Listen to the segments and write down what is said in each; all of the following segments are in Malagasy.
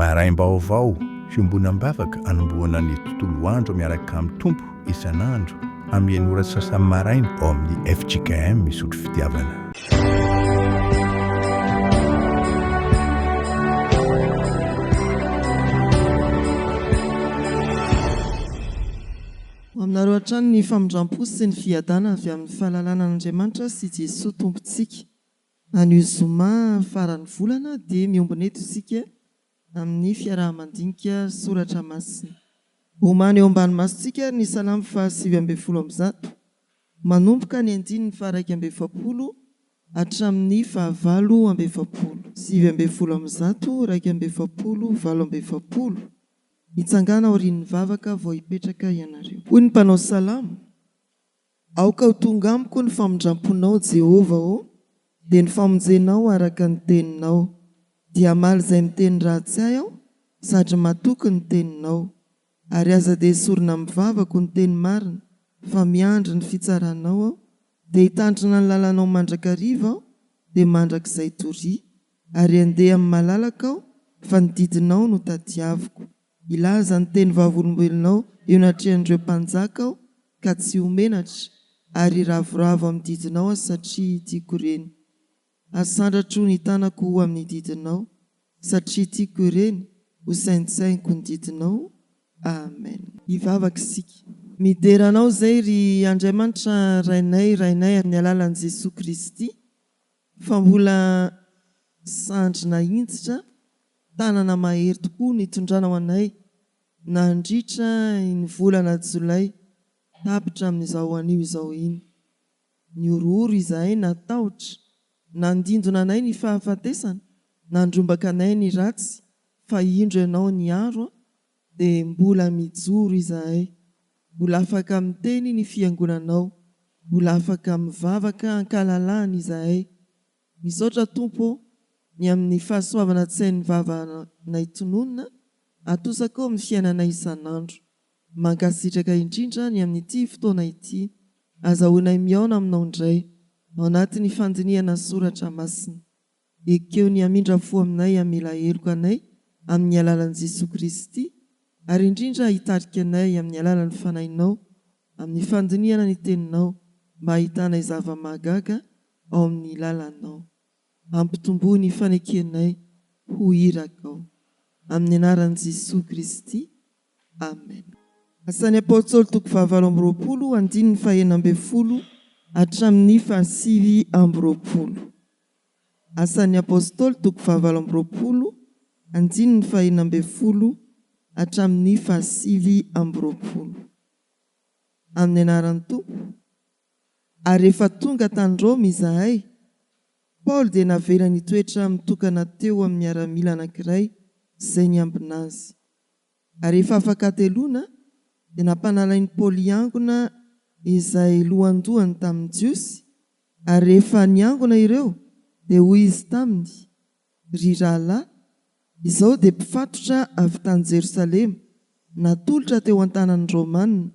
maraim-baovao fiomboanam-bavaka anomboana ny tontolo andro miaraka amin'ny tompo isan'andro amin'ny enora sasany maraina ao amin'ny FJKM misotro fitiavana. Aminareo hatrany ny famindram-po sy ny fiadana avy amin'ny fahalalana an'Andriamanitra sy Jesosy tompontsika. Anio zoma faran'ny volana dia miombona eto isika amin'ny fiarahamandinika soratra masina. Omana eo ambany masontsika ny salamo fa 820 manomboka ny 9:120 hatramin'ny 9:20 720 Itsangana aorian'ny vavaka vao hipetraka ianareo. Hoy ny mpanao salamo: aoka ho tonga amiko ny famindramponao Jehova dia ny famonjenao araka ny teninao. Dia maly izay miteny ratsy ahy aho sady matoky ny teninao. Ary aza dia esorina mivavako ny teny marina, fa miandry ny fitsaranao aho. Dia hitandrina ny lalanao mandrakariva aho, dia mandrakizay toria. Ari andeha amin'ny malalaka aho, fa ny didinao no tadiaviko. Ilaza ny teny vavolombelonao eo anatrehan'ireo mpanjaka aho, ka tsy homenatra. Ary ravoravo amin'ny didinao aho satria tiako ireny. Asandratro ny tanako amin'ny didinao, satria tiako ireny. Ho saintsainiko ny didinao. Amen. Hivavaka isika. Mideranao izay ry Andriamanitra rainay amin'ny alalan'i Jesosy Kristy, fa mbola sandrina hintsitra, tanana mahery tokoa ny tondranao anay nandritra ny volana Jolay, tapitra amin'izao anio izao iny. Niorooro izahay natahotra, nandindona anay ny fahafatesana, nandrombaka anay ny ratsy, fa indro ianao ny aro dia mbola mijoro izahay. Mbola afaka miteny ny fiangonanao, mbola afaka mivavaka ankalalahana izahay. Misaotra Tompo ny amin'ny fahasoavana tsy hain'ny vavanay tononona, atosaka ao amin'ny fiainanay isan'andro. Mankasitraka indrindra ny amin'ity fotoana ity, azahoanay miaona aminao indray ao anatin'ny fandinihana soratra masina. Ekeo ny amindra fo aminay amela heloka anay amin'ny alalan'i Jesosy Kristy, ary indrindra hitarika anay amin'ny alalan'ny fanahinao, amin'ny fandinihana ny teninao, mba hitanay zava-mahagaga ao amin'ny lalanao. Ampitomboa ny fanekenay ho irakao. Amin'ny anaran'i Jesosy Kristy. Amen. Asan'ny Apôstôly 20 andininy 9 hatramin'ny 9:20. Asan'ny Apôstôly 20 andininy 9 hatramin'ny 9:20. Amin'ny anaran'ny Tompo. Ary rehefa tonga tany Roma izahay, Paoly dia navela ny toetra mitokana teo amin'ny miaramila anankiray izay niambina azy. Ary rehefa afaka teloana dia nampanalainy Paoly hiangona izay lohandohany tamin'ny jiosy. Ary rehefa niangona ireo dia hoy izy taminy: ry rahalahy, izao dia mpifatotra avy tany Jerosalema, natolotra teo an-tanan'ny Romanina,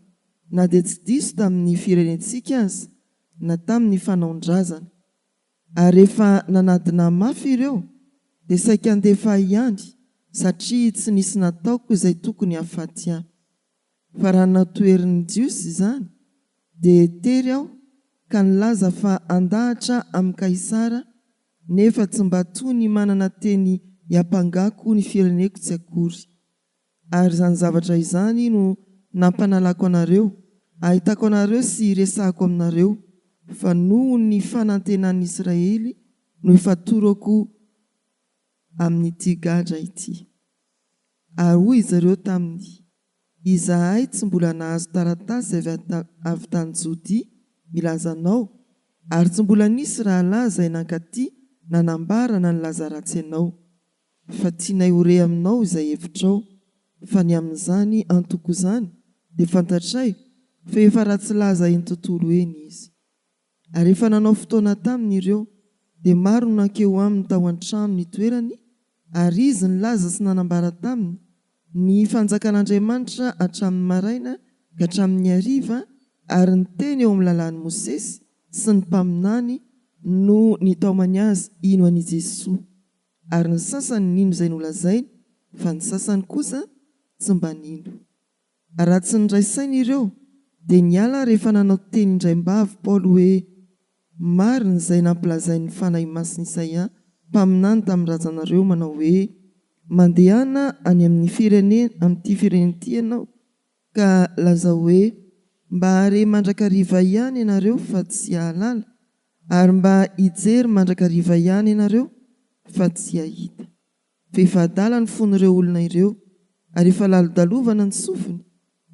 na dia tsy diso tamin'ny firenentsika aza, na tamin'ny fanaondrazana. Ary rehefa nanadina mafy ireo dia saika andefa ihany, satria tsy nisy nataoko izay tokony hahafaty ahy. Fa raha natoerin'ny jiosy izany dia tery aho ka nilaza fa andahatra amin'ny Kaisara, nefa tsy mba toy ny manana teny hiampangako ny fireneko tsy akory. Ary izany zavatra izany no nampanalako anareo, ahitako anareo sy resahako aminareo, fa noho ny fanantenan'ny Israely no ifatorako amin'ity gadra ity. Ary hoy izy ireo taminy: izahay tsy mbola nahazo taratasy avy tany Jodia milaza anao, ary tsy mbola nisy rahalahy izay nankaty nanambara na nilaza ratsy ianao. Fa tianay hore aminao izay hevitrao, fa ny amin'izany antoko izany dia fantatray fa efa ratsy laza eny tontolo eny izy. Ary rehefa nanao fotoana taminy ireo dia maro no nankeo aminy tao an-trano ny toerany, ary izy nilaza sy nanambara taminy ny fanjakan'Andriamanitra hatramin'ny maraina ka hatramin'ny hariva, ary ny teny eo amin'ny lalàn'i Mosesy sy ny mpaminany no nitaomany azy ino an'i Jesosy. Ary ny sasany nino izay nolazainy fa ny sasany kosa tsy mba nino. Raha tsy niraisaina ireo dia niala rehefa nanao teny indraimbavy Paoly hoe marina izay nampilazain'ny fanahy masina Isaia mpaminany tamin'ny razanareo manao hoe mandehana any amin'ity firenety ianao ka lazao hoe mba hare mandrakariva ihany ianareo fa tsy hahalala, ary mba hijery mandrakariva ihany ianareo fa tsy hahita. Fehifadala ny fon'ireo olona ireo, ary efa lalodalovana ny sofiny,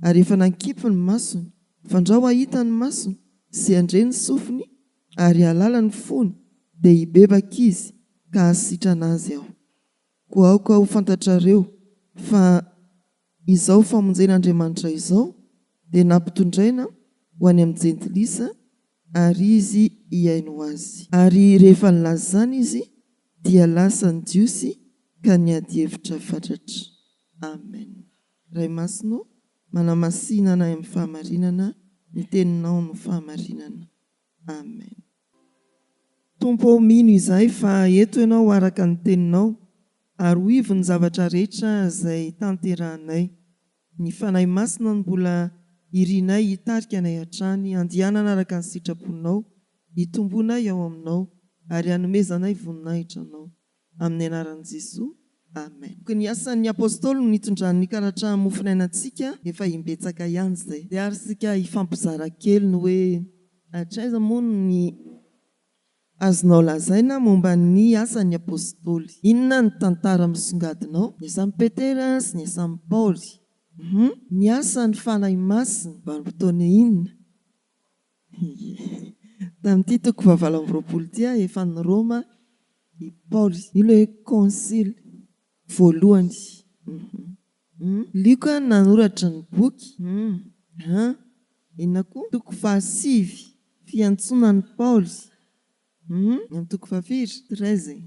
ary efa nankipy ny masony, fandrao hahita ny masony sy andre ny sofiny, ary halala ny fony dia hibebaka izy ka hasitrana azy aho. Koa aoka ho fantatrareo fa izao famonjen'Andriamanitra izao dia nampitondraina ho any amin'ny jentilisa, ary izy hiaino azy. Ary rehefa nilazana izy dia lasa ny jiosy ka niady hevitra fatratra. Amen. Ray masino, manamasinana amin'ny fahamarinana, ny teninao no fahamarinana. Amen. Tompo mino izay fa eto ianao araka ny teninao, ary ho ivo ny zavatra rehetra izay tanterahanay. Ny fanahy masina no mbola irinay hitarika anay hatrany, andianana araka ny sitraponao, hitombonay ao aminao, ary hanomezanay voninahitra anao. Amin'ny anaran'i Jesosy. Amen. Ny asan'ny apôstôly no nitondran'ny karatra mofinainantsika efa himbetsaka ihany izay. Dia ary sika hifampizara kely ny hoe hatraiza moa ny azonao lazaina momba ny asan'ny apôstôly. Inona ny tantara misongadinao? Ny asan'i Petera sy ny asan'i Paoly. Ny asan'ny fanahy masina vanim-potoana inona? Tamin'ity toko 7 dia efa ny Roma i Paoly, ilay konsily voalohany. Lioka nanoratra ny boky. Inona koa? Toko 7 fiantsonan'ny Paoly. Amin'ny toko 13.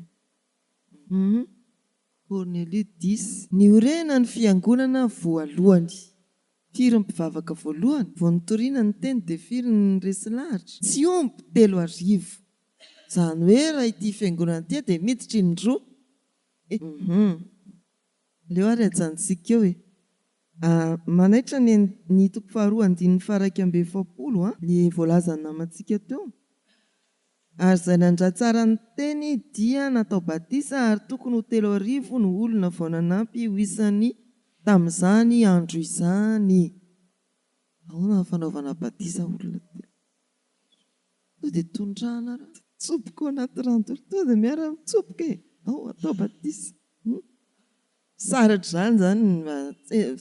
Cornélie 10. Niorena ny fiangonana voalohany. Firy ny mpivavaka voalohany? Vao nitoriana ny teny dia firy ny resy lahatra? Tsy omby 3,000. Izany hoe raha ity fiangonana ity dia miditra indroa. Leo ary ajanontsika eo manaitra ny toko 2:120 ny voalazany namantsika teo. Ary izay nandray tsara ny teny dia natao batisa, ary tokony ho 3,000 ny olona vao nanampy ho isany tamin'izany andro izany. Ahoana fanaovana batisa olona telo? To dia tondrahana raha tsopoka ao anaty rano to dia miara-mitsopoka atao batisa. Saratra izany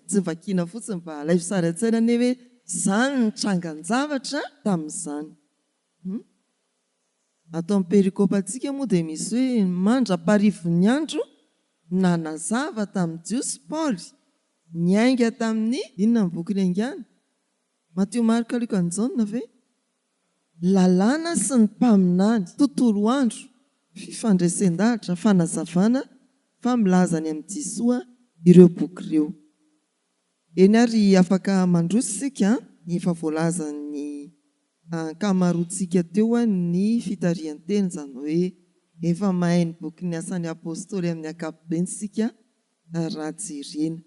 tsy vakiana fotsiny mba alay fisaran-tsaina ny hoe izany ny trangan-javatra tamin'izany. Atao amin'ny perikopantsika moa dia misy hoe mandra-parivon'ny andro nanazava tamin'ny jiosy Paoly, niainga tamin'ny inona ny boky ny aingana? Mateo, Marika, Luka, Jaona ve? Lalàna sy ny mpaminany, tontolo andro, fifandraisan-dahatra, fanazavana, familazany amin'ny Jesosy ireo boky ireo. Eny ary afaka mandroso isika efa voalazan'ny ankamaroantsika teo ny fitarihan-teny, izany hoe efa mahay ny boky ny asan'ny apôstôly amin'ny ankapobeny isika raha jerena.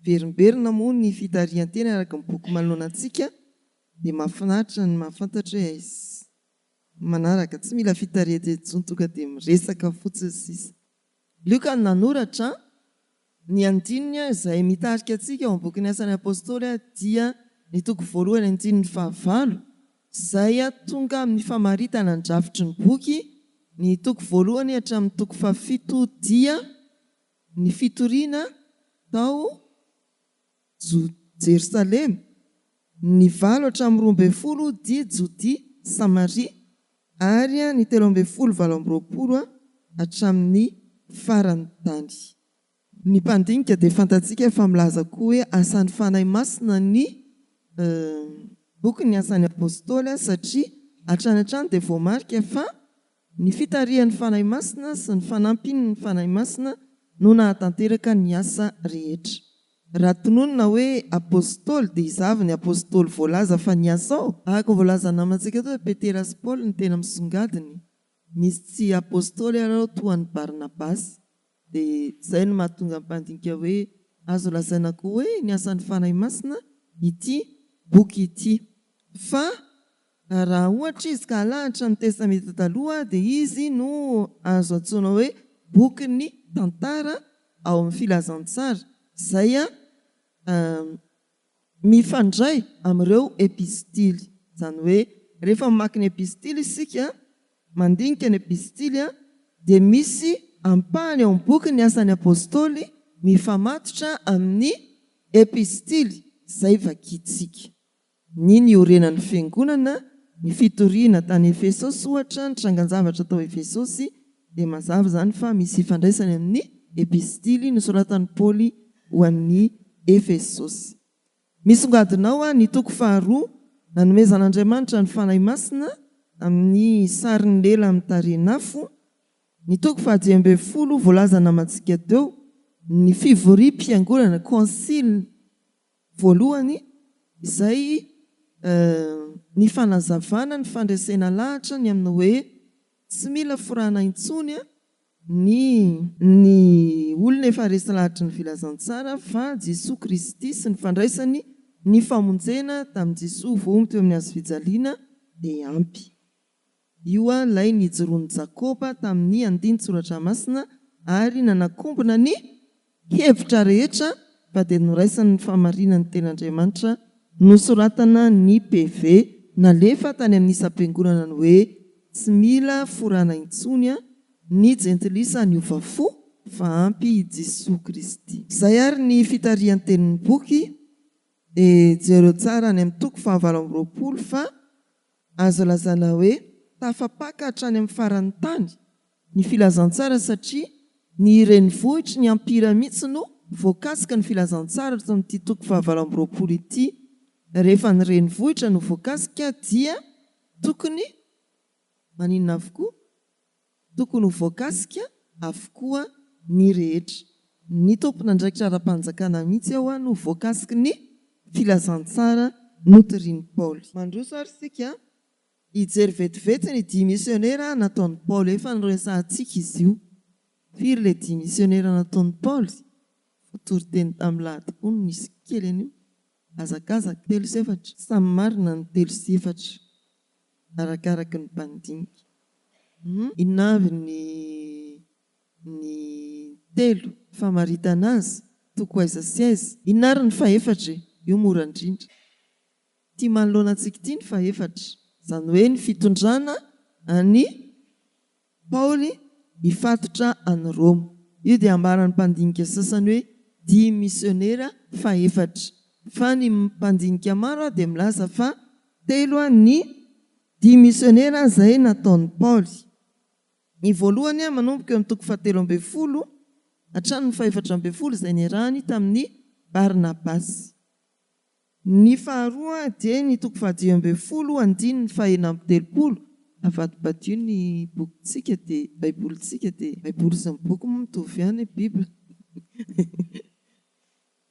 Verimberina moa ny fitarihan-teny araka ny boky manoloana antsika dia mahafinaritra ny mahafantatra hoe aizy manaraka, tsy mila fitarihan-teny tonga dia miresaka fotsiny sisa. Lioka nanoratra ny andininy izay mitarika antsika ao amin'ny boky ny asan'ny apôstôly dia ny toko 1:9 izay tonga amin'ny famaritana ny drafitry ny boky. Ny toko 1 hatramin'ny toko 7 dia ny fitoriana tao Jerosalema. Ny 9 hatramin'ny 12 dia Jodia, Samaria, ary ny 13 hatramin'ny farany tany. Ny mpandinika dia fantatsika fa milaza koa hoe asan'ny fanahy masina ny boky ny asan'ny apôstôly, satria hatrany hatrany dia voamarika fa ny fitarihan'ny fanahy masina sy ny fanampiny ny fanahy masina no nahatanteraka ny asa rehetra. Raha tononona hoe apôstôly dia izavy ny apôstôly voalaza fa ny asa ao. Ahaka voalaza namantsika teo Petera sy Paoly ny tena misongadiny. Misy tsy apôstôly arao toa ny Barnabasy. dia izay no mahatonga mpandinika hoe azo lazaina koa hoe ny asan'ny fanahy masina ity boky ity. Fa raha ohatra izy ka alahatra ny testamenta taloha dia izy no azo antsoina hoe boky ny tantara ao amin'ny filazantsara. Izay mifandray amin'ireo epistily. Izany hoe rehefa mamaky ny epistily isika, mandinika ny epistily dia misy ampahany ao amin'ny boky ny asan'ny apôstôly mifamatotra amin'ny epistily izay vakitsika. Ny niorenan'ny fiangonana, ny fitoriana tany Efesosy ohatra, ny trangan-javatra tao Efesosy, dia mazava izany fa misy ifandraisany amin'ny epistily nosoratan'i Paoly ho an'ny Efesosy. Misongadinao ny toko 2 nanomezan'Andriamanitra ny fanahy masina amin'ny sarin'ny lela amin'ny tarehinafo. Ny toko 10 voalaza namantsika teo ny fivorim-piangonana konsily voalohany, izay ny fanazavana ny fandraisana lahatra ny amin'ny hoe tsy mila forana intsony ny olona efa resy lahatra ny filazantsara, fa Jesosy Kristy sy ny fandraisany ny famonjena tamin'i Jesosy vomy teo amin'ny hazo fijaliana dia ampy. Io ilay nijoroan'i Jakoba tamin'ny andiny tsoratra masina ary nanakombona ny hevitra rehetra fa dia noraisany ny famarinan'ny ten'Andriamanitra nosoratana ny PV nalefa tany amin'ny isam-piangonana ny hoe tsy mila forana intsony ny jentilisa ny ovafo fa ampy Jesosy Kristy. Izay ary ny fitarian'ny tenin'ny boky dia jereo tsara any amin'ny toko 9 fa azo lazana hoe tafapaka hatrany amin'ny faran'ny tany ny filazantsara satria ny renivohitra ny ampira mihitsy no voakasika ny filazantsara amin'ity toko 9 ity. Rehefa ny renivohitra no voakasika dia tokony maninona avokoa? Tokony ho voakasika avokoa ny rehetra. Ny tompon'andraikitra ara-panjakana mihitsy ao no voakasika ny filazantsara notorian'i Paoly. Mandroso ary sika hijery vetivety ny 10 misionera nataon'i Paoly. Efa noresahantsika izy io. Firy ilay 10 misionera nataon'i Paoly? Fotory-teny tamin'ny lahatokoa no nisy kely an'io. Azakazaka 3 sy 4. Samy marina ny 3 sy 4 arakaraka ny mpandinika. Inona avy ny 3 famaritana azy toko aiza sy aiza. Inona ary ny 4? Io mora indrindra. Tia manoloana antsika ity ny 4. Izany hoe ny fitondrana any Paoly hifatotra any Roma. Io dia ambaran'ny mpandinika sasany hoe 10 misionera 4. Fa ny mpandinika maro dia milaza fa 3 ny 10 misionera izay nataon'i Paoly. Ny voalohany manomboka eo amin'ny toko 17 hatramin'ny 14 izay niarahany tamin'ny Barnabasy. Ny faharoa dia ny toko 10 andiny ny 430. Avadibadio ny bokintsika dia baibolintsika dia baiboly sy ny boky mitovy ihany Bibla.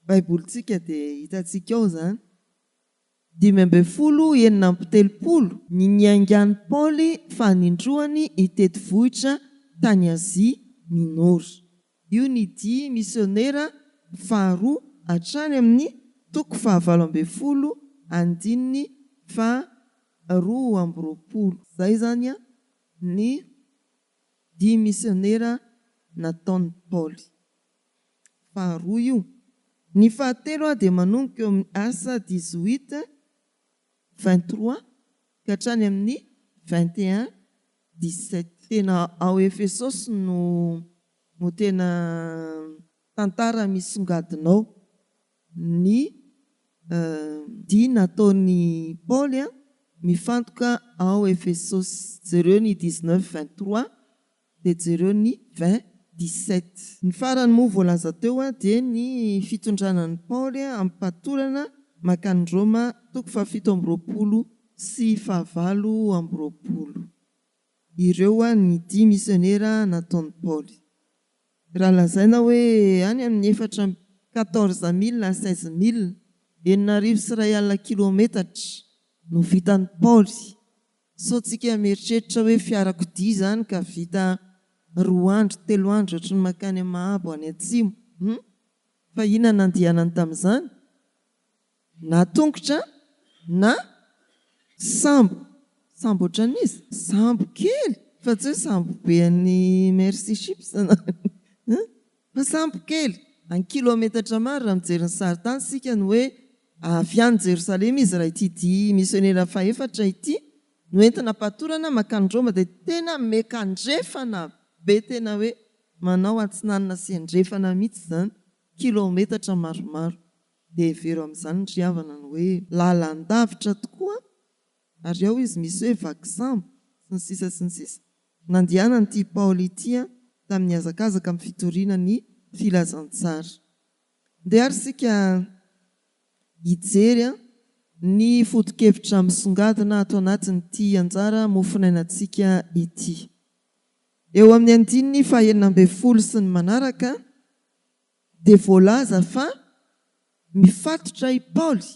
Baibolintsika dia hitantsika ao izany. 530 ny niaingan'i Paoly fanindroany hitety vohitra tany Azia Minoro. Io ny 10 misionera faharoa hatrany amin'ny toko 17 andininy 220. Izay zany ny 10 misionera nataon'i Paoly. Faharoa io. Ny fahatelo dia manomboka eo amin'ny asa 18:23 ka hatrany amin'ny 21:17. Tena ao Efesosy no tena tantara misongadinao. Ny dia nataon'i Paoly mifantoka ao Efesosy. Jereo ny 19:23 dia jereo ny 20:17. Ny farany moa voalaza teo dia ny fitondranan'i Paoly ampatorana makany Roma toko 17 sy 19. Ireo ny 10 misionera nataon'i Paoly. Raha lazaina hoe any amin'ny 14,000 na 16,000 400 kilometatra no vitan'i Paoly. So tsika mieritreritra hoe fiarakodia izany ka vita roa andro 3 andro ohatry ny makany Mahabo any atsimo. Fa inona nandianany tamin'izany? Na tongotra na sambo ohatran'izy, sambo kely fa tsy hoe sambo be any Merci Chips fa sambo kely 1 kilometatra maro raha mijery ny saritany sika ny hoe avy any Jerosalema izy raha ity dia misionera faefatra ity no entina patorana makany Roma dia tena mekandrefana be, tena hoe manao atsinanana sy andrefana mihitsy izany, kilometatra maromaro. Dia vero amin'izany ny riavana ny hoe lalandavitra tokoa, ary ao izy misy hoe vakisambo sy ny sisa. Nandianany ity Paoly ity tamin'ny hazakazaka amin'ny fitoriana ny filazantsara. Dia ary sika hijery ny foto-kevitra misongadina ato anatin'ity anjara mofinainantsika ity. Eo amin'ny 9:40 sy ny manaraka dia voalaza fa mifatotra i Paoly.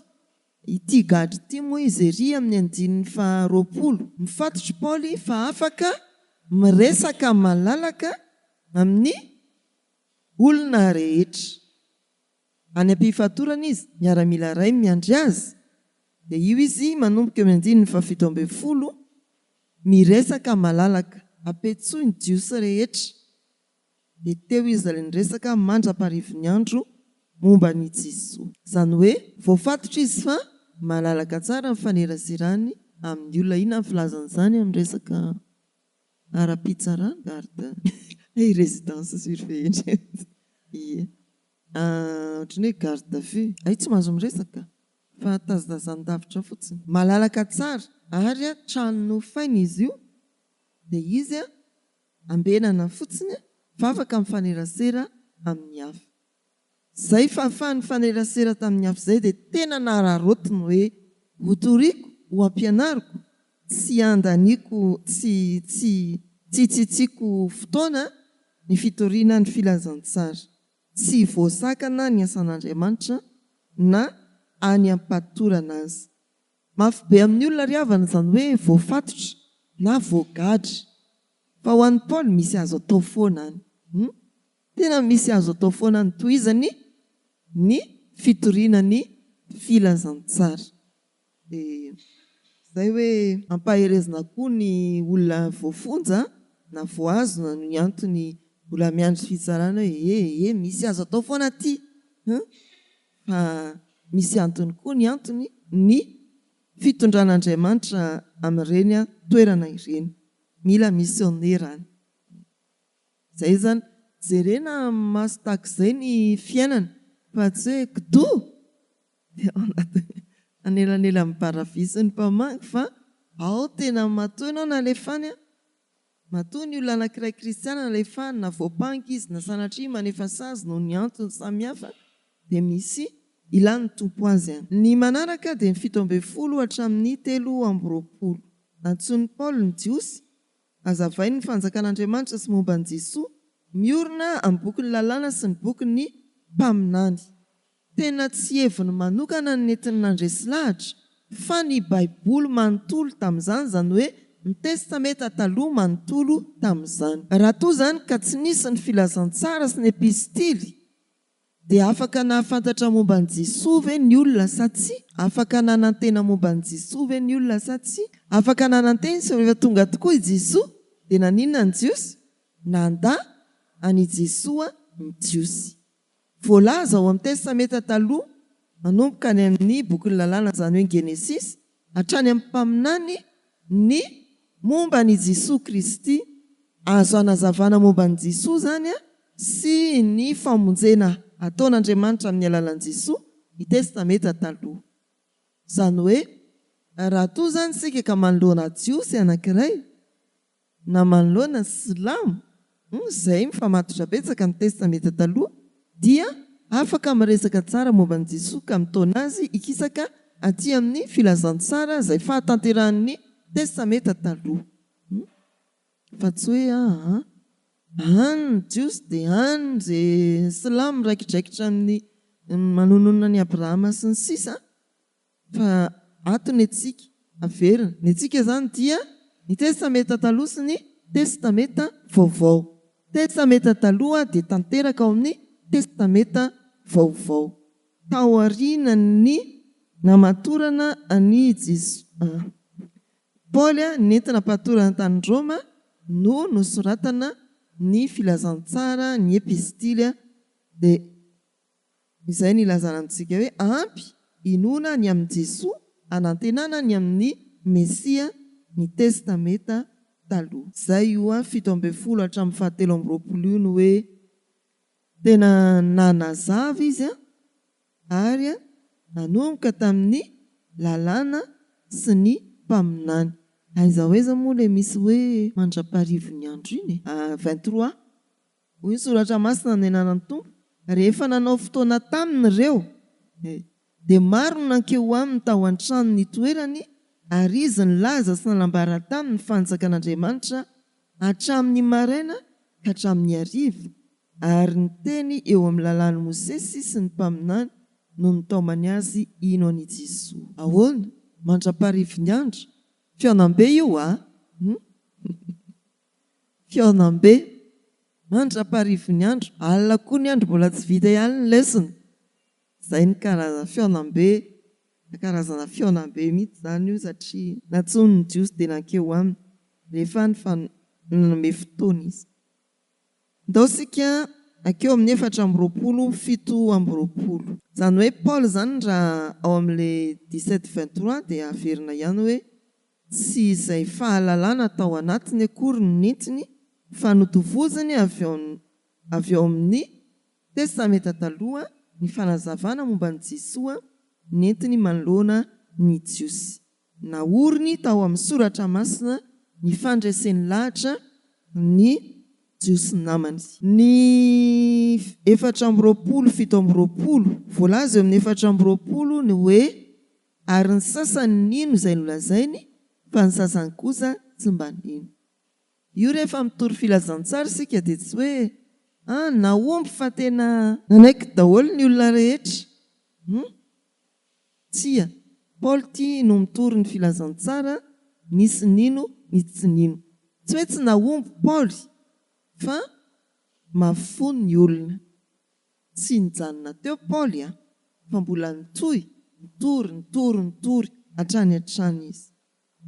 Ity gadry ity moa izy ery amin'ny 9:20. Mifatotra Paoly fa afaka miresaka malalaka amin'ny olona rehetra. Any am-pifatorana izy miaramila iray miandry azy. Dia io izy manomboka eo amin'ny 9:70 miresaka malalaka, apetsohy ny jiosy rehetra. Dia teo izy ilay niresaka mandra-parivo ny andro momba ny Jesosy. Izany hoe voafatotra izy fa malalaka tsara mifanerasirany amin'ny olona. Ina ny filazan'izany amin'ny resaka ara-pitsarana garde résidence surveillée. Ohatran'ny hoe garde à vue. Ay tsy mahazo miresaka fa tazatazan-davitra fotsiny. Malalaka tsara ary trano nofaina izy io. Dia izy ambenana fotsiny fa afaka mifanerasera amin'ny hafa. Zay fa ahafahany mifanerasera tamin'ny hafa izay dia tena nararotiny hoe hotoriako, ho ampianariko, tsy andaniako, tsy tsitsiako fotoana ny fitoriana ny filazantsara. Tsy voasakana ny asan'Andriamanitra na any ampatorana azy. Mafy be amin'ny olona riavana izany hoe voafatotra na voagadry. Fa ho an'ny Paoly misy azo atao foana any. Tena misy azo atao foana ny tohizany ny fitoriana ny filazantsara. Dia izay hoe ampaherezina koa ny olona voafonja na voazona ny antony olona miandry fitsarana hoe misy azo atao foana aty. Fa misy antony koa ny antony ny fitondran'Andriamanitra amin'ireny toerana ireny. Mila misionerany. Izay zany jerena maso tahak'izay ny fiainana fa tsy hoe kido dia anelanela miparavisa ny mpamangy fa ao tena matoa ianao na lefany. Matoa ny olona anankiray kristiana na lefany na voapangy izy na sanatria manefa sazy noho ny antony samihafa dia misy ilany tompo azy any. Ny manaraka dia ny 7:20 hatramin'ny 3:20. Antsoin'ny Paoly ny jiosy, azavainy ny fanjakan'Andriamanitra sy momba ny Jesosy, miorina amin'ny bokin'ny lalàna sy ny bokin'ny mpaminany. Tena tsy heviny manokana ny nentin'ny nandresy lahatra fa ny Baiboly manontolo tamin'izany, izany hoe ny testameta taloha manontolo tamin'izany. Raha toa izany ka tsy nisy ny filazantsara sy ny epistily dia afaka nahafantatra momba ny Jesosy ve ny olona sa tsy? Afaka nanantena momba ny Jesosy ve ny olona sa tsy? Afaka nananteny sy rehefa tonga tokoa i Jesosy dia naninona ny jiosy? Nanda any Jesosy ny jiosy. Voalaza ao amin'ny testameta taloha manomboka any amin'ny bokin'ny lalàna, izany hoe Genesisy, hatrany amin'ny mpaminany ny momba ny Jesosy Kristy. Azo anazavana momba ny Jesosy zany sy ny famonjena ataon'Andriamanitra amin'ny alalan'i Jesosy ny testameta taloha. Izany hoe raha toa zany sika ka manoloana jiosy anankiray na manoloana silamo izay mifamatotra betsaka ny testameta taloha dia afaka miresaka tsara momba ny Jesosy ka mitaona azy ikisaka aty amin'ny filazantsara izay fahatanteran'ny testameta taloha. Fa tsy hoe any ny jiosy dia any izay silamo raikidraikitra amin'ny manonona ny Abrahama sy ny sisa. Fa ato ny antsika averina. Ny antsika izany dia ny testameta taloha sy ny testameta vaovao. testameta taloha dia tanteraka ao amin'ny testameta vaovao. Tao aorianany namatorana any Paoly nentina patorana tany Roma no nosoratana ny filazantsara ny epistily dia izay nilazana antsika hoe ampy inona ny amin'ny Jesoa anantenana ny amin'ny Mesia ny testameta taloha. Zay io 17 hatramin'ny 17 io no hoe tena nanazava izy ary nanomboka tamin'ny lalàna sy ny mpaminany. Aiza moa le misy hoe mandraparivo ny andro iny 23 hoy ny soratra masina ny ananan'ny Tompo, rehefa nanao fotoana taminy ireo dia maro no nankeo aminy tao an-trano ny toerany ary izy nilaza sy nanambara taminy fanjakan'Andriamanitra hatramin'ny maraina ka hatramin'ny hariva, ary ny teny eo amin'ny lalàn'i Mosesy sy ny mpaminany no nitaomany azy ino an'i Jesoa. Ahoana mandraparivo ny andro? Fiaonam-be io fiaonam-be mandraparivo ny andro, alina koa ny andro mbola tsy vita ihany ny lesona. Zay ny karazana fiaonam-be, karazana fiaonam-be mihitsy zany io satria natsony ny Jiosy dia nankeo aminy rehefa nanome fotoana izy. Ndao sika akeo amin'ny 4:20. Zany hoe Paul zany raha ao amin'le 17:23 dia averina ihany hoe tsy izay fahalalana tao anatiny akory ny nentiny fa notovozany avy ao amin'ny testameta taloha ny fanazavana momba ny Jesoa nentiny manoloana ny Jiosy. Naoriny tao amin'ny soratra masina ny fandraisany lahatra ny Jiosy namany. Ny 4:20 voalaza eo amin'ny 4:20 ny hoe ary ny sasany nino izay nolazainy fa ny sasany kosa tsy mba nino. Io rehefa mitory filazantsara sika dia tsy hoe naomby fa tena nanaiky daholo ny olona rehetra. Tsia, Paul tia no mitory ny filazantsara nisy nino nisy tsy nino. Tsy hoe tsy naomby Paul fa mafony ny olona. Tsy nijanona teo Paul fa mbola nitory hatrany izy.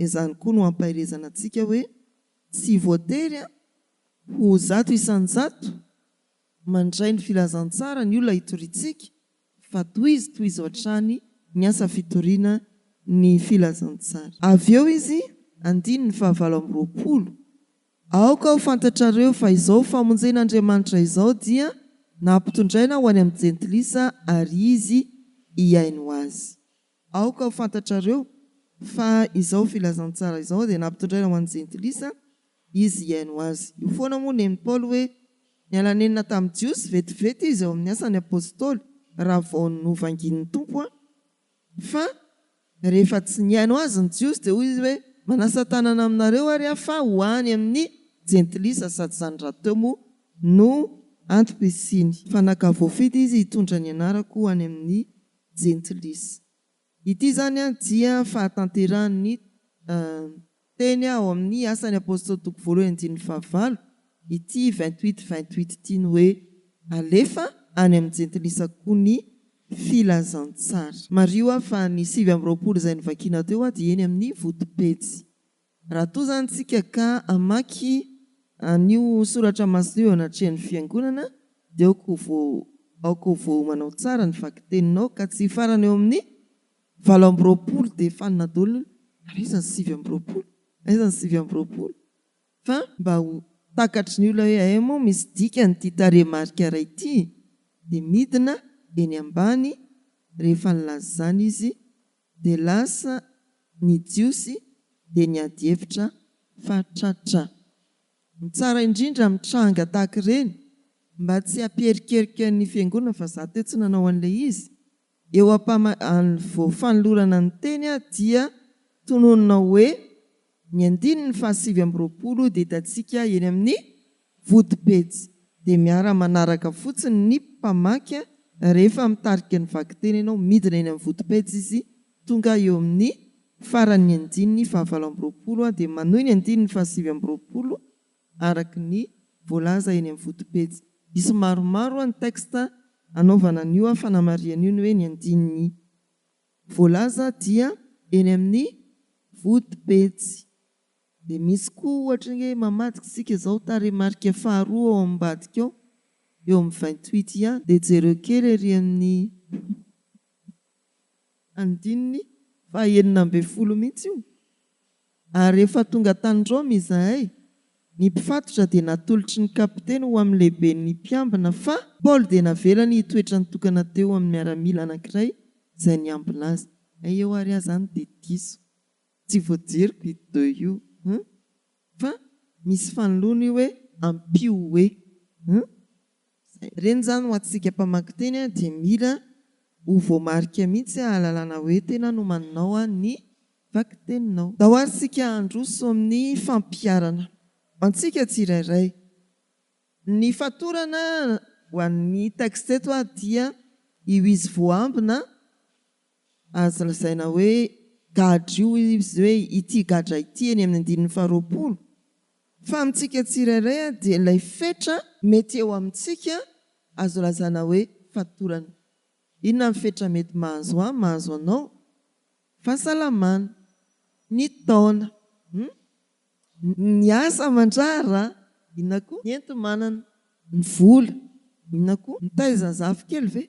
Izany koa no ampairezana antsika hoe tsy voatery ho zato isan-jato mandray ny filazantsara ny olona hitoritsika fa toy izy hatrany ny asa fitoriana ny filazantsara. Avy eo izy 19:20 aoka ho fantatrareo fa izao famonjen'Andriamanitra izao dia nampitondraina ho any amin'ny jentilisa ary izy hiaino azy. Aoka ho fantatrareo fa izao filazantsara izao dia nampitondraina ho any jentilisa izy hiaino azy. Io foana moa neny Paul hoe nialanenina tamin'ny Jiosy vetivety izy eo amin'ny asany apôstôly raha vao novangin'ny Tompo fa rehefa tsy niaino azy ny Jiosy dia hoy izy hoe manasa tanana aminareo ary fa ho any amin'ny jentilisa sady zany raha teo moa no antom-pisiany. Fa nakavoafidy izy hitondra ny anarako any amin'ny jentilisa. Ity zany dia fahatanterahany teny ao amin'ny asany apôstôly toko 1:9. Ity 28 ity ny hoe alefa any amin'ny jentilisa koa ny filazantsara. Mario fa ny 7:20 izay nivakiana teo dia eny amin'ny votopetsy. Raha toa zany tsika ka amaky an'io soratra masina eo anatrehan'ny fiangonana dia aoko vao manao tsara ny vakiteninao ka tsy farany eo amin'ny 8:20 dia fanina daholo aizany 7:20 fa mba ho takatry ny olona hoe moa misy dikany ity tarehimarika iray ity dia midina eny ambany rehefa nilazany izy dia lasa ny Jiosy dia ny ady hevitra fatratra. Mitsara indrindra mitranga tahaka ireny mba tsy hampiherikerika ny fiangonana fa za teo tsy nanao an'ilay izy. Eo fanolorana ny teny dia tononona hoe ny 7:20 dia hitantsika eny amin'ny votopetsy dia miara-manaraka fotsiny ny mpamaky rehefa mitarika ny vakiteny ianao midina eny amin'ny votopetsy izy tonga eo amin'ny farany 9:20 dia manohy ny 7:20 araka ny voalaza eny amin'ny fotopetsy. Misy maromaro ny texte anaovana an'io fanamariana io ny hoe ny andininy. Voalaza dia eny amin'ny fotopetsy. Dia misy koa ohatra hoe mamadika isika izao tarehimarika faharoa ao ambadika eo amin'ny 28 dia jereo kely ery amin'ny andininy fahaenina ambin'ny folo mihitsy io. Ary rehefa tonga tany Roma izahay, ny mpifatotra dia natolotry ny kapiteny ho amin'ny lehibe ny mpiambina fa Paul dia navelany hitoetra nitokana teo amin'ny miaramila anankiray izay niambina azy. Eo ary ahy zany dia diso. Tsy voajeriko ito io. Fa misy fanoloana io hoe ampioe. Reny zany ho antsika mpamaky teny dia mila ho voamarika mihitsy ahalalana hoe tena no maninao ny vaky teninao. Dahoary sika handroso amin'ny fampiarana. Antsika tsirairay. Ny fatorana ho an'ny texte eto dia io izy voambina azo lazaina hoe gadra io izy hoe ity gadra ity eny amin'ny andininy faharoapolo. Fa amintsika tsirairay dia ilay fetra mety eo amintsika azo lazaina hoe fatorana. Inona ny fetra mety mahazo anao? Fahasalamana, ny taona, ny asa aman-draharaha, inona koa? Ny ento-manana, ny vola, inona koa? Ny taiza zafikely ve?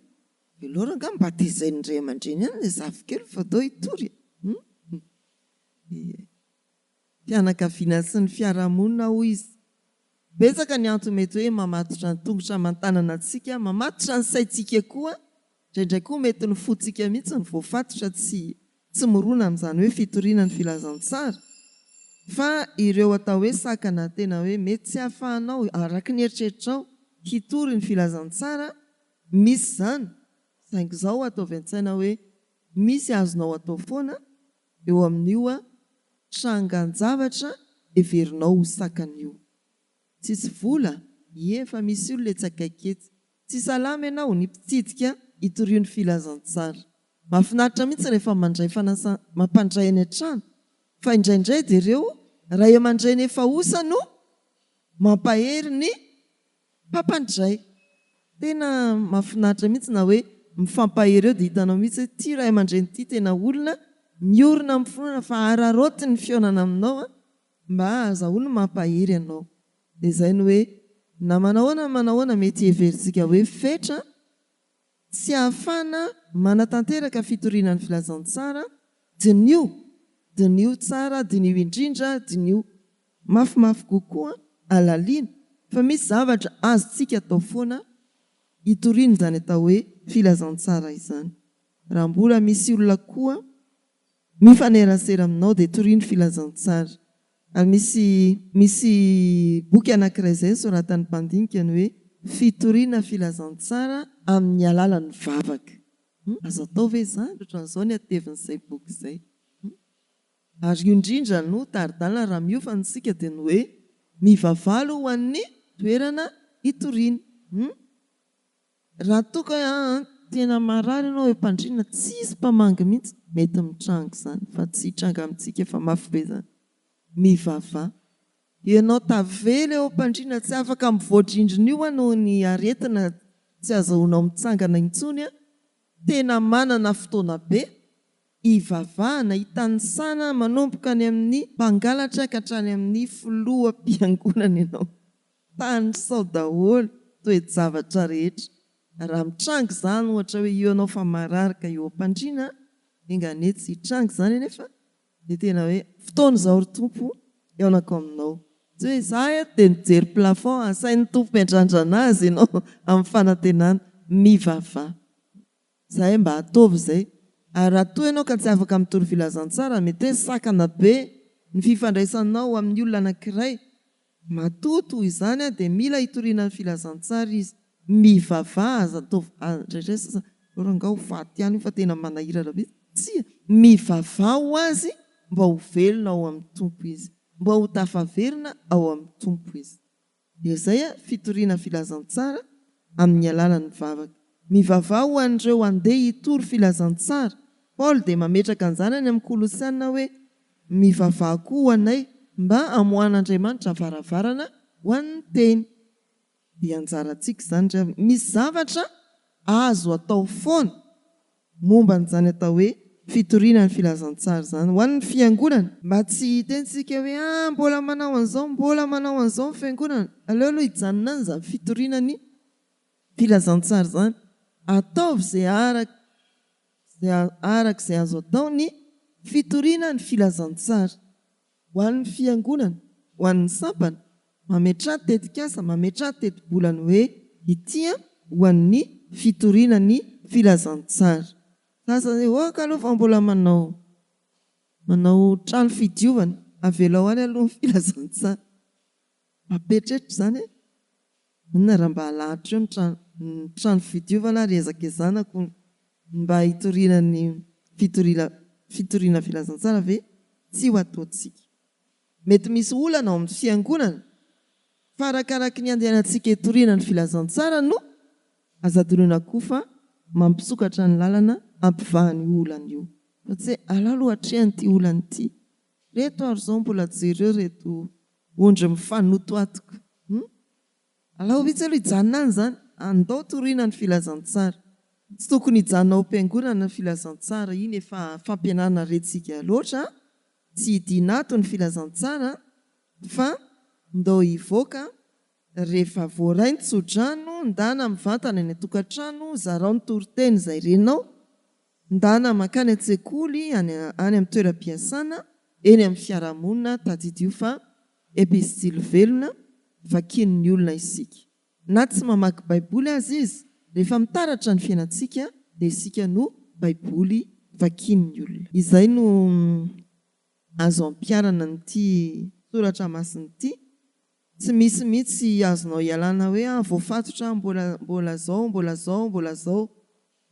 Velora nga mba tezain'ny ray aman-dreny ihany ilay zafikely fa dao hitory. Fianakaviana sy ny fiarahamonina hoy izy. Betsaka ny antony mety hoe mamatotra ny tongotra aman-tanana antsika, mamatotra ny saintsika koa. Indraindray koa mety ny fotsika mihitsy ny voafatotra tsy morona amin'izany hoe fitoriana ny filazantsara. Fa ireo atao hoe sakana tena hoe mety tsy hahafahanao araka ny eritreritrao hitory ny filazantsara, misy zany. Saingy izao ataovy an-tsaina hoe misy azonao atao foana eo amin'io trangan-javatra everinao ho sakana io. Tsisy vola, efa misy olona etsakaiketsy. Tsy salama ianao ny mpitsidika hitorio ny filazantsara. Mahafinaritra mihitsy rehefa mampandray any an-trano. Fa indraindray dia ireo ray aman-dreny efa osa no mampahery ny mpampandray. Tena mahafinaritra mihitsy na hoe mifampahery eo dia hitanao mihitsy ty ray aman-dreny ty tena olona miorina amin'ny fonana fa araroty ny fionana aminao mba azahoany mampahery ianao. Dia izay ny hoe na manahoana mety everisika hoe fetra tsy ahafana manatanteraka fitoriana ny filazantsara, dinio tsara, dinio indrindra, dinio mafimafy kokoa alaliana. Fa misy zavatra azontsika atao foana hitoriana izany atao hoe filazantsara izany. Raha mbola misy olona koa mifanerasera aminao dia toriany filazantsara. Ary misy boky anankiray izay soratan'ny mpandinika ny hoe fitoriana filazantsara amin'ny alalan'ny vavaka. Azo atao ve izany? Ohatran'izao ny atevin'izay boky izay. Ary io indrindra no taridalina raha miofana isika dia ny hoe mivavalo ho an'ny toerana hitoriana. Raha toka tena marary ianao hoe mpandriana tsisy mpamangy mihitsy, mety mitrango izany fa tsy hitranga amintsika fa mafy be izany. Mivavah. Ianao tavela eo mpandriana tsy afaka mivoadrindrina io noho ny aretina tsy azahoanao mitsangana intsony, tena manana fotoana be ivavahana, hitanisana manomboka any amin'ny mpangalatra ka hatrany amin'ny filoham-piangonana ianao. Tany sao daholo toe-javatra rehetra. Raha mitrango izany ohatra hoe io ianao fa mararika eo am-pandriana, engane tsy hitrango izany nefa dia tena hoe fotoana izao ry tompo eonako aminao. Tsy hoe izahay dia mijery plafond asain'ny tompo miandrandrana azy ianao amin'ny fanantenana. Mivavah. Izahay mba ataovy izay. Ary raha toa ianao ka tsy afaka mitory filazantsara, mety hoe sakana be ny fifandraisanao amin'ny olona anankiray, matoto izany dia mila hitoriana ny filazantsara izy. Mivavah aza ataovy. Indraindray sasa ranga ho faty ihany fa tena manahirana be. Tsy, mivavah ho azy mba ho velona ao amin'ny tompo izy, mba ho tafaverina ao amin'ny tompo izy. Dia izay fitoriana filazantsara amin'ny alalan'ny vavaka. Mivavah ho an'ireo andeha hitory filazantsara. Paul dia mametraka an'izany any amin'ny Kolosiana hoe mivavah koa ho anay mba hamohan'Andriamanitra varavarana ho an'ny teny. dia anjarantsika izany rehefa misy zavatra azo atao foana momba n'izany atao hoe fitoriana ny filazantsara zany ho an'ny fiangonana, mba tsy hitentsika hoe mbola manao an'izao ny fiangonana, aleo aloha hijanona any izany fitoriana ny filazantsara zany. Ataovy izay araka izay azo atao ny fitoriana ny filazantsara ho an'ny fiangonana, ho an'ny sampana, mametrahty tetikasa, mametrahty teti-bolany hoe itya ho an'ny fitoriana ny filazantsara. Sasany ka aloha fa mbola manao trano fidiovana, avelao any aloha ny filazantsara. Mampetretra izany inona raha mba halahatra eo ny trano fidiovana ary ezakezanako mba hitoriana ny fitoriana filazantsara ve tsy ho ataontsika. Mety misy olana ao amin'ny fiangonana fa arakaraka ny andehanantsika hitoriana ny filazantsara no azadonana koa fa mampisokatra ny lalana ampivahany olana io. Fa tsy alalo hatrehan'ity olana ity, reto ary izao mbola jereo reto ondry mifanoto atoko. Alao vitsy aloha hijanona any zany, andao toriana ny filazantsara. Tsy tokony hijanona ao am-piangonana ny filazantsara, iny efa fampianarana retsika loatra, tsy hidiana ato ny filazantsara fa ndao hivoaka rehefa voaray ny tsodrano, ndana mivantana any an-tokantrano, zarao ny toriteny izay renao, ndana makany an-tsekoly, any amin'ny toeram-piasana, eny amin'ny fiarahamonina, tadidio fa epistily velona vakian'ny olona isika. Na tsy mamaky baiboly azy izy, rehefa mitaratra ny fiainantsika dia isika no baiboly vakian'ny olona. Izay no azo ampiarana n'ity soratra masina ity. Tsy misy mihitsy azonao ialana hoe voafatotra mbola zao,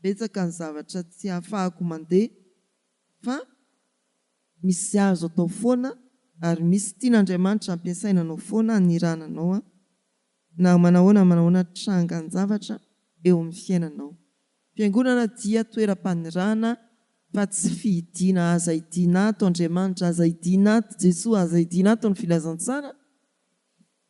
betsaka ny zavatra tsy ahafahako mandeha, fa misy azo atao foana ary misy tian'Andriamanitra ampiasainanao foana anirananao na manahoana trangan-javatra eo amin'ny fiainanao. Fiangonana dia toeram-panirana fa tsy fihidiana, aza hidiana ato Andriamanitra, aza hidiana ato Jesosy, aza hidiana ato ny filazantsara.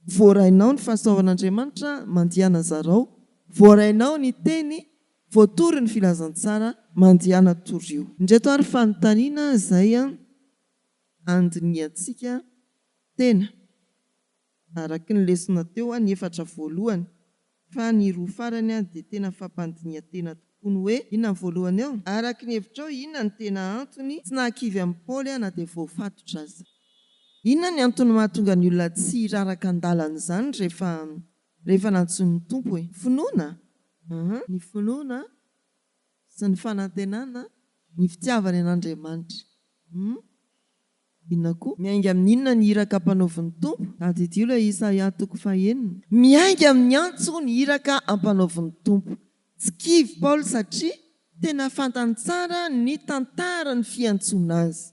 Voarainao ny fahasoavan'Andriamanitra mandihana zarao, voarainao ny teny voatory ny filazantsara mandihana torio. Indreto ary fanontaniana izay andiniantsika tena araky ny lesona teo ny efatra voalohany, fa ny roa farany dia tena fampandinia tena tokoa ny hoe inona ny voalohany eo, araky ny hevitra ao inona ny tena antony tsy nahakivy amin'ny Paoly na dia voafatotra aza. Inona ny antony mahatonga ny olona tsy hiraraka an-dalana izany rehefa nantsoin'ny tompo hoe finoana? Ny finoana sy ny fanantenana ny fitiavany an'Andriamanitra. Inona koa? Miainga amin'ny inona ny hiraka ampanaovin'ny tompo? Tadidio ilay Isaia 1:9. Miainga amin'ny antso ny hiraka ampanaovin'ny tompo. Tsy kivy Paoly satria tena fantany tsara ny tantara ny fiantsoana azy.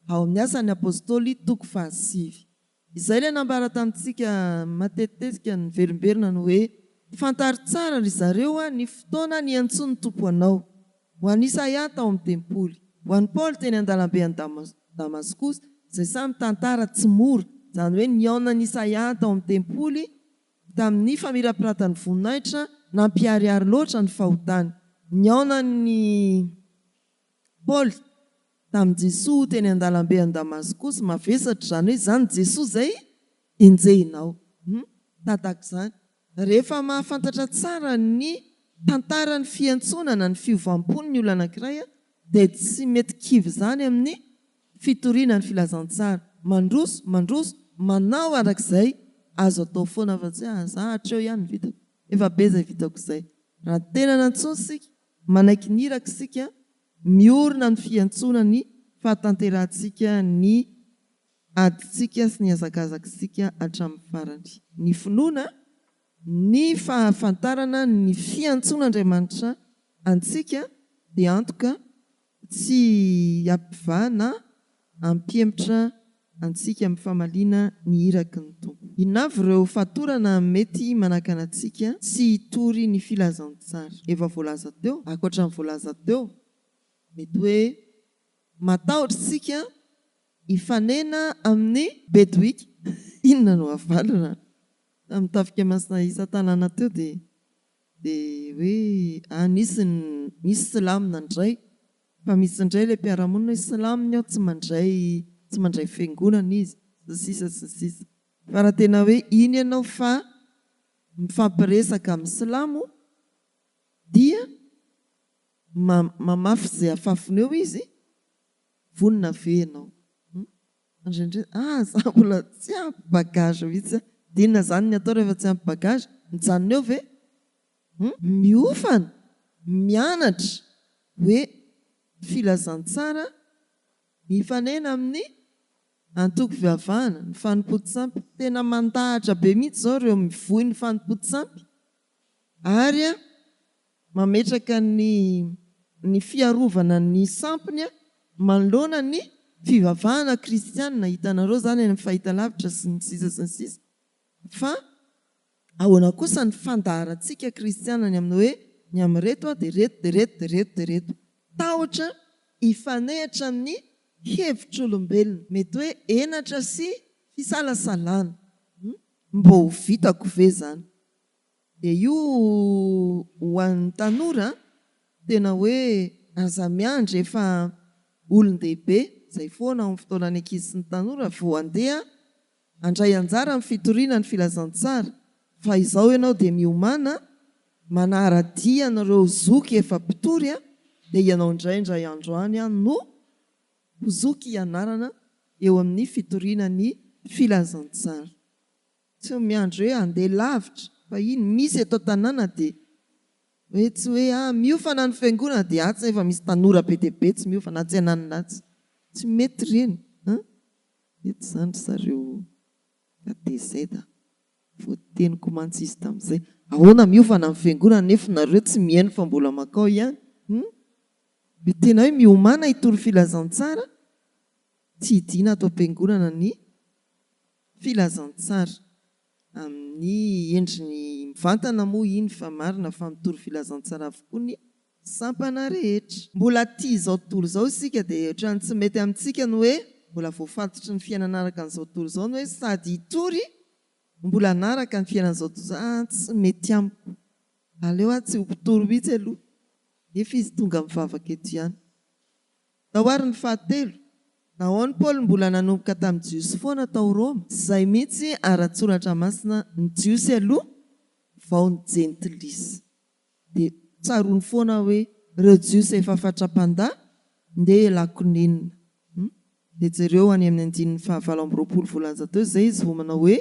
Ao amin'ny asan'ny apôstôly 7. Izay ilay nambara tamintsika matetitetika ny verimberina ny hoe fantary tsara ry zareo ny fotoana ny antsoin'ny tompo anao. Ho an'ny Isaia tao amin'ny tempoly, ho an'ny Paoly teny an-dalambe any Damaskosy, izay samy tantara tsy mora. Izany hoe niaonan'ny Isaia tao amin'ny tempoly tamin'ny famirapiratany voninahitra nampiharihary loatra ny fahotany. Niaonan'ny Paoly tamin'ny Jesosy teny an-dalambe any Damaskosy mavesatra, izany hoe izany Jesosy izay enjehinao. Tataka izany. Rehefa mahafantatra tsara ny tantarany fiantsonana ny fiovampony ny olona anankiray dia tsy mety kivy izany amin'ny fitoriana ny filazantsara. Mandroso, manao arak'izay azo atao foana fa tsy za hatreo ihany vitako, efa be izay vitako izay. Raha tena nantsoina isika, manaiky ny hiraka isika, miorina ny fiantsona ny fahatanterantsika, ny aditsika sy ny hazakazakitsika hatramin'ny farany. Ny finoana, ny fahafantarana ny fiantson'Andriamanitra antsika dia antoka tsy ampivahana ampiempotra antsika amin'ny famaliana ny hiraky ny tompo. Inavy ireo fatorana mety manakana antsika tsy hitory ny filazantsara. Efa voalaza teo, ankoatra ny voalaza teo, mety hoe matahotra isika hifanena amin'ny bedwika. Inona no havalona? tamin'ny tafika masina isa-tanàna teo dia hoe nisy silamina indray fa misy indray ilay mpiaramonina hoe silamina ao tsy mandray fiangonana izy sisa fa raha tena hoe iny ianao fa mifampiresaka amin'ny silamo dia mamafy izay afafiny eo izy vonina ve ianao za mbola tsy ampy bagage mihitsy dinina zany ny atao rehefa tsy ampy bagage mijanona eo ve miofana mianatra hoe filazantsara mifanena amin'ny antoko fiavahana ny fanompotosampy tena mandahatra be mihitsy zao ireo mivohy ny fanompotosampy ary mametraka ny fiarovana ny sampiny manoloana ny fivavahana kristianina hitanareo zany any amin'ny fahitalavitra sy ny sisa fa ahoana kosa ny fandaharantsika kristianina ny amin'ny hoe ny amin'ny reto dia reto tahotra hifanehitra amin'ny hevitr'olombelona mety hoe enatra sy fisalasalana mba ho vitako ve zany dia io ho an'ny tanora tena hoe aza miandry efa olon-dehibe izay foana amin'ny fotoanany ankizy sy ny tanora vao andeha andray anjara amin'ny fitoriana ny filazantsara fa izao ianao dia miomana manaradia anareo zoky efa mpitory dia ianao indray andro any no zoky ianarana eo amin'ny fitoriana ny filazantsara tsy miandro hoe andeha lavitra fa iny misy eto tanàna dia hoe tsy hoe miofana ny fiangonana dia atsy efa misy tanora be dia be tsy miofana tsy hananinatsy tsy mety reny mety zany zareo katezeda voateniko mantsisy tamin'izay ahoana miofana ny fiangonana nefa nareo tsy mihaino fa mbola makao ihany tena hoe miomana hitory filazantsara tsy hidiana atao am-piangonana ny filazantsara amin'ny endriny mivantana moa iny fa marina fa mitory filazantsara avokoa ny sampana rehetra mbola tia izao tontolo izao isika dia ohatrany tsy mety amintsika ny hoe mbola voafatotry ny fiainana araka n'izao tontolo izao ny hoe sady hitory mbola anaraka ny fiainan'izao tontolo tsy mety amiko aleo tsy ho mpitory mihitsy aloha nefa izy tonga mivavaka eto ihany tahoary ny fahatelo nahoany Paoly mbola nanomboka tamin'ny jiosy foana tao Roma izay mihitsy ara-tsoratra masina ny jiosy aloha vao ny jentilisy dia tsarony foana hoe ireo jiosy efa fatrapanda ndeha lakonenina dia jereo any amin'ny andininy 9 volana teo izay izy vao manao hoe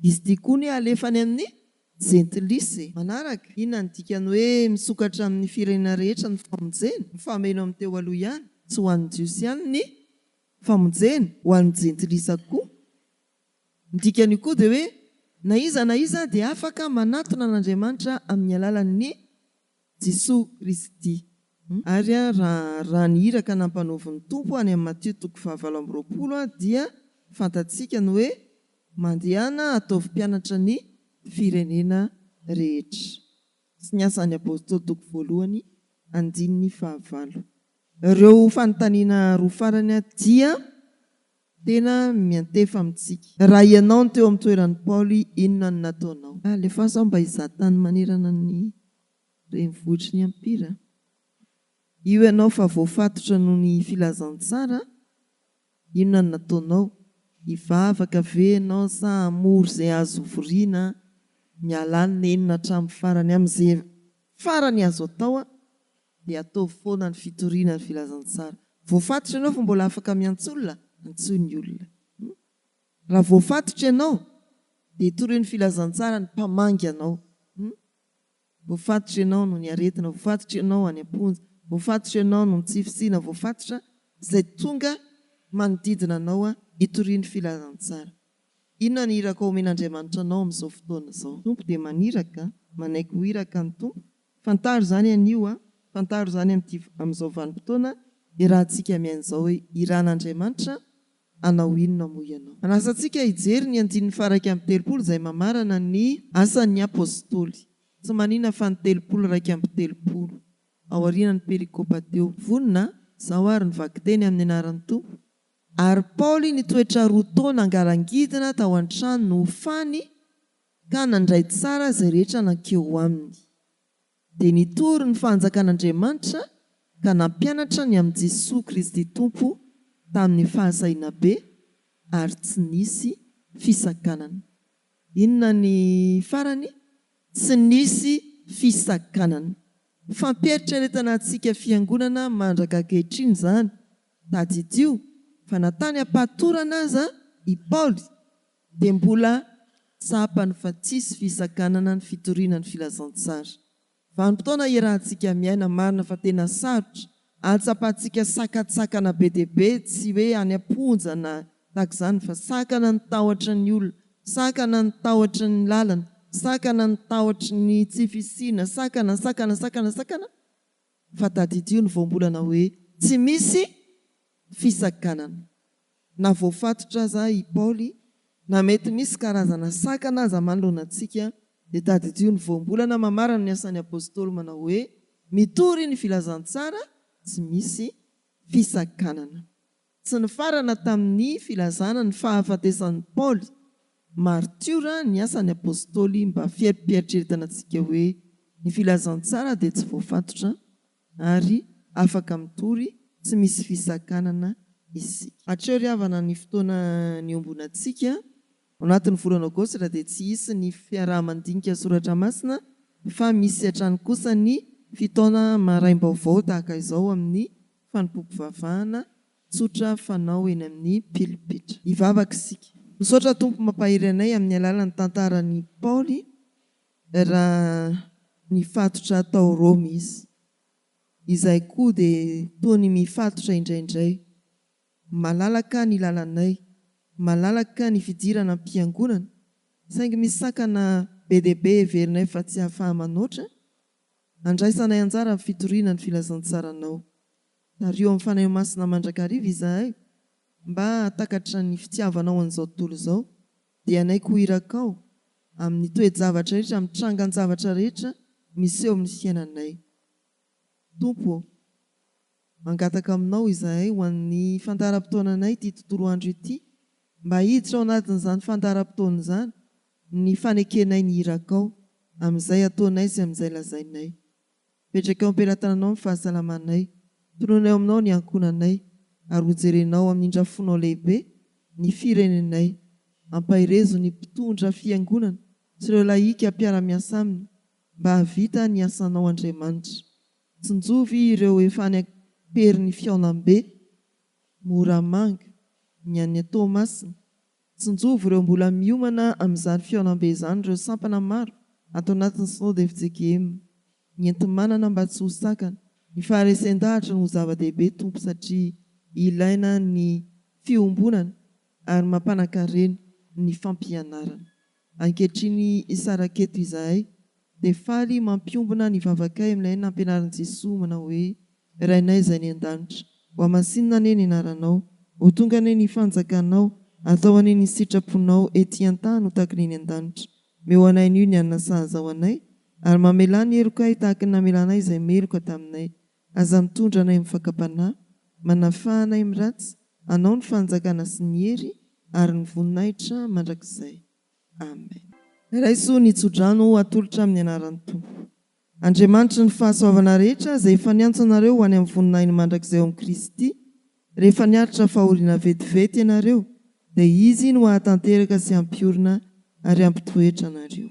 izy tia koa ny alefany amin'ny jentilisy manaraka inona ny dikany hoe misokatra amin'ny firenena rehetra ny famonjena mifameno amin'ny teo aloha ihany tsy ho an'ny jiosy ihany ny famonjena ho an'ny jentilisy koa ny dikany koa dia hoe na iza dia afaka manatona an'Andriamanitra amin'ny alalan'ny Jesosy Kristy ary raha ny iraka nampanovin'ny tompo any amin'ny Mateo 5:20 dia fantatsika ny hoe mandehana ataovy mpianatra ny firenena rehetra sy ny asan'ny apôstôly 1:9 ireo fanontaniana roa farany dia tena miantefa amintsika raha ianao ny teo amin'ny toeran'ny Paoly inona ny nataonao alefaso aho mba hizahatany manerana ny renivohitry ny ampira io ianao fa voafatotra noho ny filazantsara inona ny nataonao hivavaka ve ianao sa hamory izay azo voriana mialany nenina hatramin'ny farany amin'izay farany azo atao dia atao foana ny fitoriana ny filazantsara voafatotra ianao fa mbola afaka miantsolona antsoiny olona raha voafatotra ianao dia hitorian'ny filazantsara ny mpamangy ianao voafatotra ianao no ny aretina voafatotra ianao any amponja voafatotra ianao no ny tsifisina voafatotra izay tonga manodidina anao hitorian'ny filazantsara inona ny iraka omen'Andriamanitra anao amin'izao fotoana izao tompo dia maniraka manaiky ho iraka ny tompo fantaro zany anio fantaro zany amin'izao vanim-potoana irahantsika miain'izao hoe iran'Andriamanitra anao inona moa ianao anasantsika hijery ny 9:30 izay mamarana ny asan'ny apôstôly tsy manina fa ny 3:30 ao aorianany perikôpa teo vonina zao ary nivaky teny amin'ny anaran'ny tompo ary Paoly nitoetra roa taona angarangidina tao an-trano no hofany ka nandray tsara izay rehetra nankeo aminy. Dia nitory ny fanjakan'Andriamanitra ka nampianatra ny amin'i Jesosy Kristy Tompo tamin'ny fahasaina be ary tsy nisy fisakanana. Inona ny farany? Tsy nisy fisakanana. Fampieritrretana antsika fiangonana mandraka ankehitriny izany tadidio fa natany hampatorana aza i Paoly dia mbola tsapany fa tsisy fisakanana ny fitoriana ny filazantsara. Vanim-potoana iarahantsika miaina marina fa tena sarotra atsapantsika sakatsakana be dia be, tsy hoe any amponjana tahaka izany fa sakana ny tahotra ny olona, sakana ny tahotra ny lalana, sakana ny tahotra ny tsy fisiana, sakana fa tadidio ny voambolana hoe tsy misy fisakanana. Na voafatotra aza i Paoly na mety misy karazana sakana aza manoloana antsika dia tadidio ny voambolana mamarana ny asan'ny apôstôly manao hoe mitory ny filazantsara tsy misy fisakanana. Tsy nifarana tamin'ny filazana ny fahafatesan'ny Paoly martiora ny asan'ny apôstôly mba fieritrertana antsika hoe ny filazantsara dia tsy voafatotra ary afaka mitory tsy misy fisakanana isika. Hatreo ry havana ny fotoana niombona antsika ao anatin'ny volana aogositra dia tsy hisy ny fiaraha-mandinika soratra masina fa misy hatrany kosa ny fitaona maraim-baovao tahaka izao amin'ny fanompoam-pivavahana tsotra fanao eny amin'ny pilipitra. Hivavaka isika. Misaotra Tompo mampahiry anay amin'ny alalan'ny tantaran'ny Paoly raha nifatotra tao Roma izy. Izay koa dia toa ny mifatotra indraindray. Malalaka ny lalanay, malalaka ny fidirana am-piangonana, saingy misy sakana be dia be heverinay fa tsy hahafahamanoatra, andraisanay anjara amin'ny fitoriana ny filazantsaranao. Tario amin'ny fanahy masina mandrakariva izahay mba hatakatra ny fitiavanao an'izao tontolo izao, dia anay ko irakao amin'ny toe-javatra rehetra, amin'ny trangan-javatra rehetra misy eo amin'ny fiainanay. Tompo, mangataka aminao izahay ho an'ny fandaharam-potoananay ity tontolo andro ity, mba hiditra ao anatin'izany fandaharam-potoana izany ny fanekenay ny irakao amin'izay ataonay sy amin'izay lazainay. Petraka eo am-pelantananao ny fahasalamanay, tononay aminao ny ankonanay ary hojerenao amin'ny indrafonao lehibe ny firenenay, ampahirezo ny mpitondra fiangonana sy ireo laika mpiara-miasa aminy mba havita ny asanao Andriamanitra. Tsinjovy ireo efa any am-perin'ny fiaonam-be, moramanga, ny any Tomasina. Tsinjovy ireo mbola miomana amin'izany fiaonam-be izany, ireo sampana maro atao anatin'ny sinody FJKM. Ny enti-manana mba tsy ho sakana, ny faharesen-dahatra no zava-dehibe Tompo, satria ilaina ny fiombonana ary mampanankarena ny fampianarana. Ankehitriny isaraketo izahay dia faly mampiombona ny vavakay amin'ilay nampianaran'i Jesosy manao hoe rainay izay ny an-danitra, ho amasinina ane ny anaranao, ho tonga ane ny fanjakanao, atao ane ny sitraponao ety an-tany ho tahaka ny eny an-danitra. Meo anay anio ny anona sahaza ao anay ary mamela ny herokay tahaka ny namelanay izay meloka taminay. Aza mitondra anay mifakam-panahy, manafahanay miratsy, anao ny fanjakana sy ny hery ary ny voninahitra mandrakizay. Amen. Raiso ny tsodrano atolotra amin'ny anaran'ny Tompo. Andriamanitra ny fahasoavana rehetra izay efa niantso anareo ho any amin'ny voninahiny mandrakizay ao amin'ny Kristy, rehefa niaritra fahoriana vetivety ianareo, dia izy no hahatanteraka sy hampiorina ary hampitoetra anareo.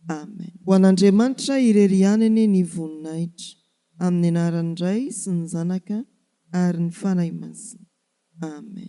Amen. Ho an'Andriamanitra irery anany ny voninahitra, amin'ny anaran'ny Ray sy ny Zanaka ary ny fanahy masina. Amen.